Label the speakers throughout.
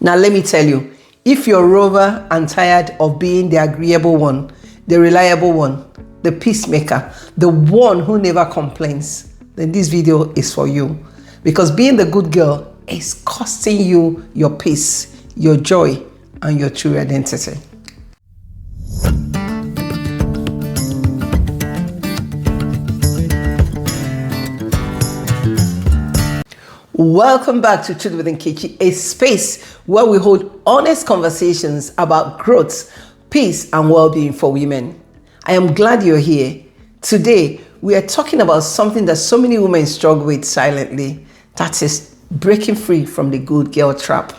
Speaker 1: Now let me tell you, if you're rover and tired of being the agreeable one, the reliable one, the peacemaker, the one who never complains, then this video is for you. Because being the good girl is costing you your peace, your joy, and your true identity. Welcome back to Truth with Nkechi, a space where we hold honest conversations about growth, peace, and well-being for women. I am glad you're here. Today, we are talking about something that so many women struggle with silently. That is breaking free from the good girl trap.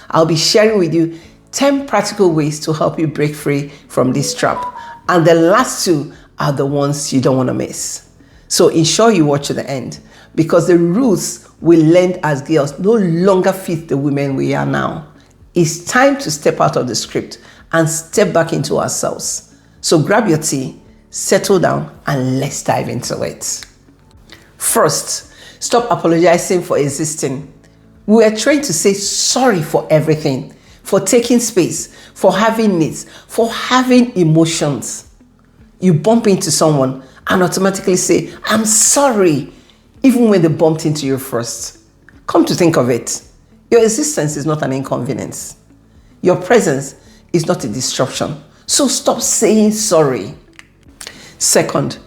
Speaker 1: I'll be sharing with you 10 practical ways to help you break free from this trap. And the last 2 are the ones you don't want to miss. So ensure you watch to the end, because the rules we learned as girls no longer fit the women we are now. It's time to step out of the script and step back into ourselves. So grab your tea, settle down, and let's dive into it. First, stop apologizing for existing. We are trained to say sorry for everything, for taking space, for having needs, for having emotions. You bump into someone and automatically say, "I'm sorry," even when they bumped into you first. Come to think of it, your existence is not an inconvenience. Your presence is not a disruption. So stop saying sorry. Second,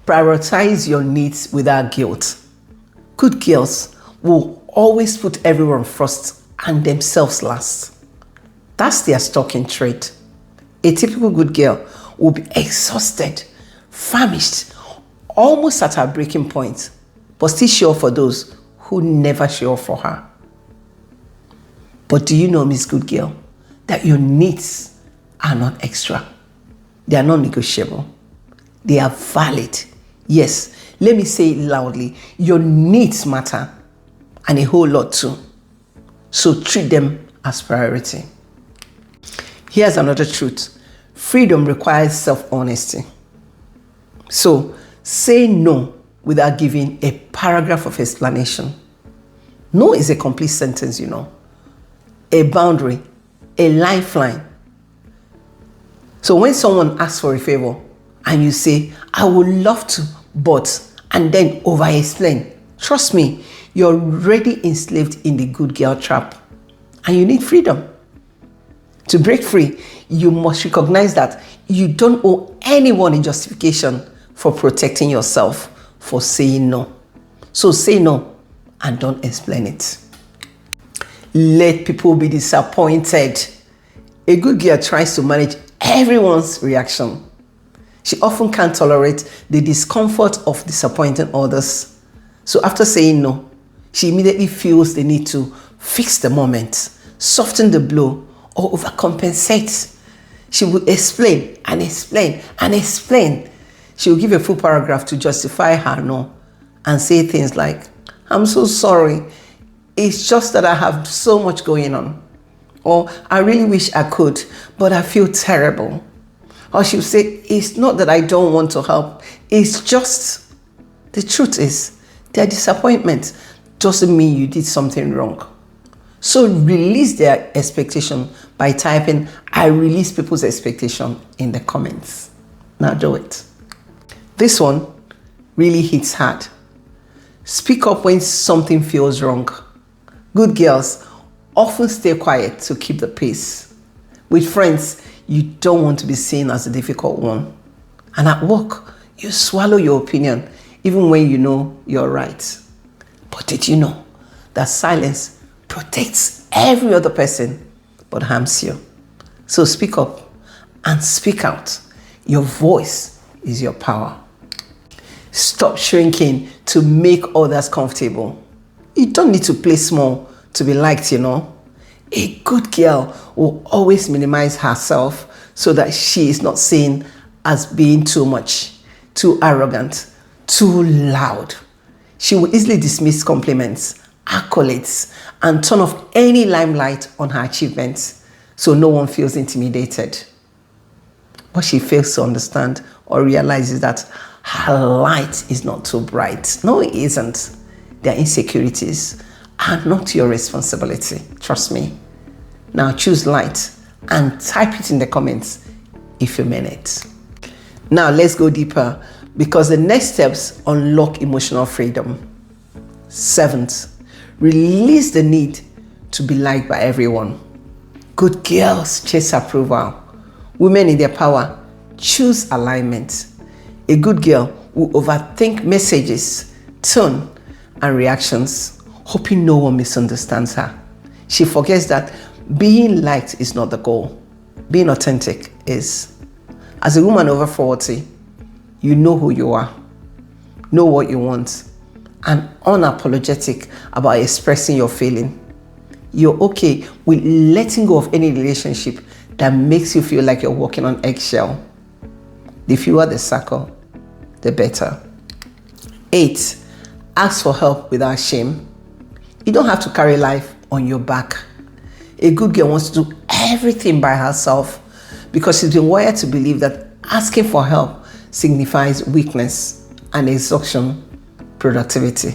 Speaker 1: prioritize your needs without guilt. Good girls will always put everyone first and themselves last. That's their stalking trait. A typical good girl will be exhausted, famished, almost at her breaking point, but still show up for those who never show up for her. But do you know, Miss Good Girl, that your needs are not extra? They are not negotiable. They are valid. Yes, let me say it loudly. Your needs matter, and a whole lot too. So treat them as priority. Here's another truth. Freedom requires self-honesty. So say no without giving a paragraph of explanation. No is a complete sentence, you know. A boundary, a lifeline. So when someone asks for a favor and you say, "I would love to, but," and then over-explain, trust me, you're already enslaved in the good girl trap and you need freedom. To break free, you must recognize that you don't owe anyone a justification for protecting yourself, for saying no. So say no and don't explain it. Let people be disappointed. A good girl tries to manage everyone's reaction. She often can't tolerate the discomfort of disappointing others. So after saying no, she immediately feels the need to fix the moment, soften the blow, or overcompensate. She will explain and explain and explain. She will give a full paragraph to justify her no and say things like, "I'm so sorry. It's just that I have so much going on." Or, "I really wish I could, but I feel terrible." Or she'll say, "It's not that I don't want to help. It's just," the truth is, their disappointment doesn't mean you did something wrong. So release their expectation by typing, "I release people's expectation" in the comments. Now do it. This one really hits hard. Speak up when something feels wrong. Good girls often stay quiet to keep the peace. With friends, you don't want to be seen as a difficult one. And at work, you swallow your opinion even when you know you're right. But did you know that silence protects every other person but harms you? So speak up and speak out. Your voice is your power. Stop shrinking to make others comfortable. You don't need to play small to be liked, you know. A good girl will always minimize herself so that she is not seen as being too much, too arrogant, too loud. She will easily dismiss compliments, accolades, and turn off any limelight on her achievements so no one feels intimidated. What she fails to understand or realize is that her light is not too bright. No, it isn't. Their insecurities are not your responsibility. Trust me. Now choose light and type it in the comments if you mean it. Now let's go deeper, because the next steps unlock emotional freedom. 7th, release the need to be liked by everyone. Good girls chase approval. Women in their power choose alignment. A good girl will overthink messages, tone, and reactions, hoping no one misunderstands her. She forgets that being liked is not the goal. Being authentic is. As a woman over 40, you know who you are, know what you want, and unapologetic about expressing your feeling. You're okay with letting go of any relationship that makes you feel like you're walking on eggshell. The fewer the circle, the better. 8, ask for help without shame. You don't have to carry life on your back. A good girl wants to do everything by herself because she's been wired to believe that asking for help signifies weakness and exhaustion, productivity.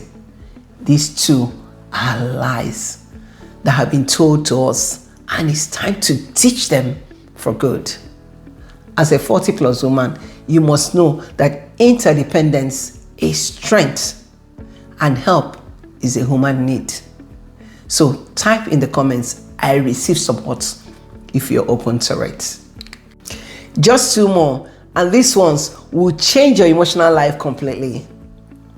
Speaker 1: These two are lies that have been told to us, and it's time to teach them for good. As a 40+ woman, you must know that interdependence is strength and help is a human need. So type in the comments, I receive support, if you're open to it. Just 2 more, and these ones will change your emotional life completely.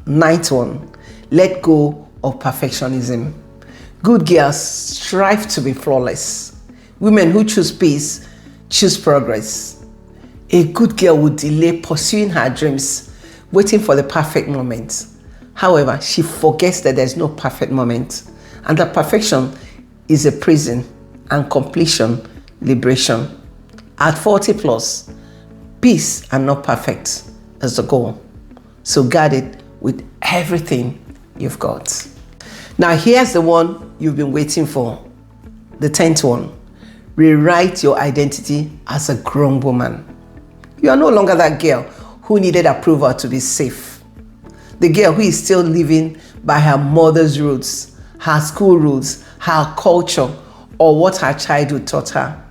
Speaker 1: 9th one, let go of perfectionism. Good girls strive to be flawless. Women who choose peace choose progress. A good girl would delay pursuing her dreams, waiting for the perfect moment. However, she forgets that there's no perfect moment, and that perfection is a prison and completion, liberation. At 40+, peace and not perfect is the goal. So guard it with everything you've got. Now here's the one you've been waiting for. The 10th one, rewrite your identity as a grown woman. You are no longer that girl who needed approval to be safe. The girl who is still living by her mother's roots, her school rules, her culture, or what her childhood taught her.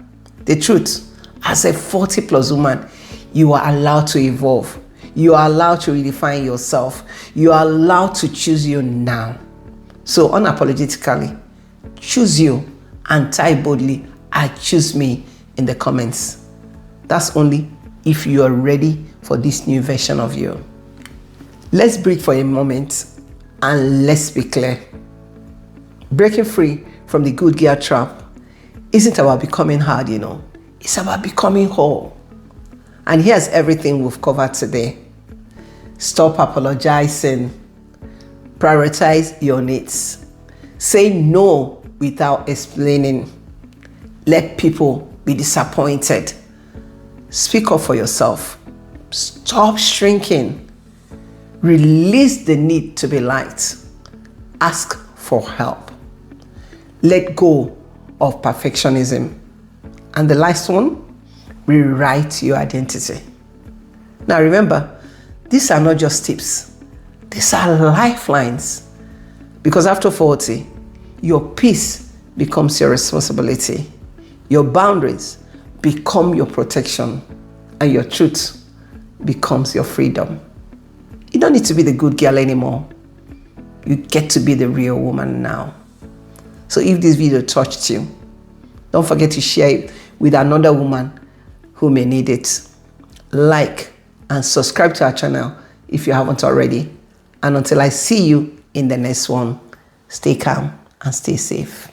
Speaker 1: The truth, as a 40+ woman, you are allowed to evolve. You are allowed to redefine yourself. You are allowed to choose you now. So unapologetically, choose you and type boldly, I choose me in the comments. That's only if you are ready for this new version of you. Let's breathe for a moment and let's be clear. Breaking free from the good girl trap isn't about becoming hard, It's about becoming whole. And here's everything we've covered today. Stop apologizing. Prioritize your needs. Say no without explaining. Let people be disappointed. Speak up for yourself. Stop shrinking. Release the need to be liked. Ask for help. Let go of perfectionism. And the last one, rewrite your identity. Now remember, these are not just tips. These are lifelines. Because after 40, your peace becomes your responsibility. Your boundaries become your protection. And your truth becomes your freedom. You don't need to be the good girl anymore. You get to be the real woman now. So if this video touched you, don't forget to share it with another woman who may need it. Like and subscribe to our channel if you haven't already. And until I see you in the next one, stay calm and stay safe.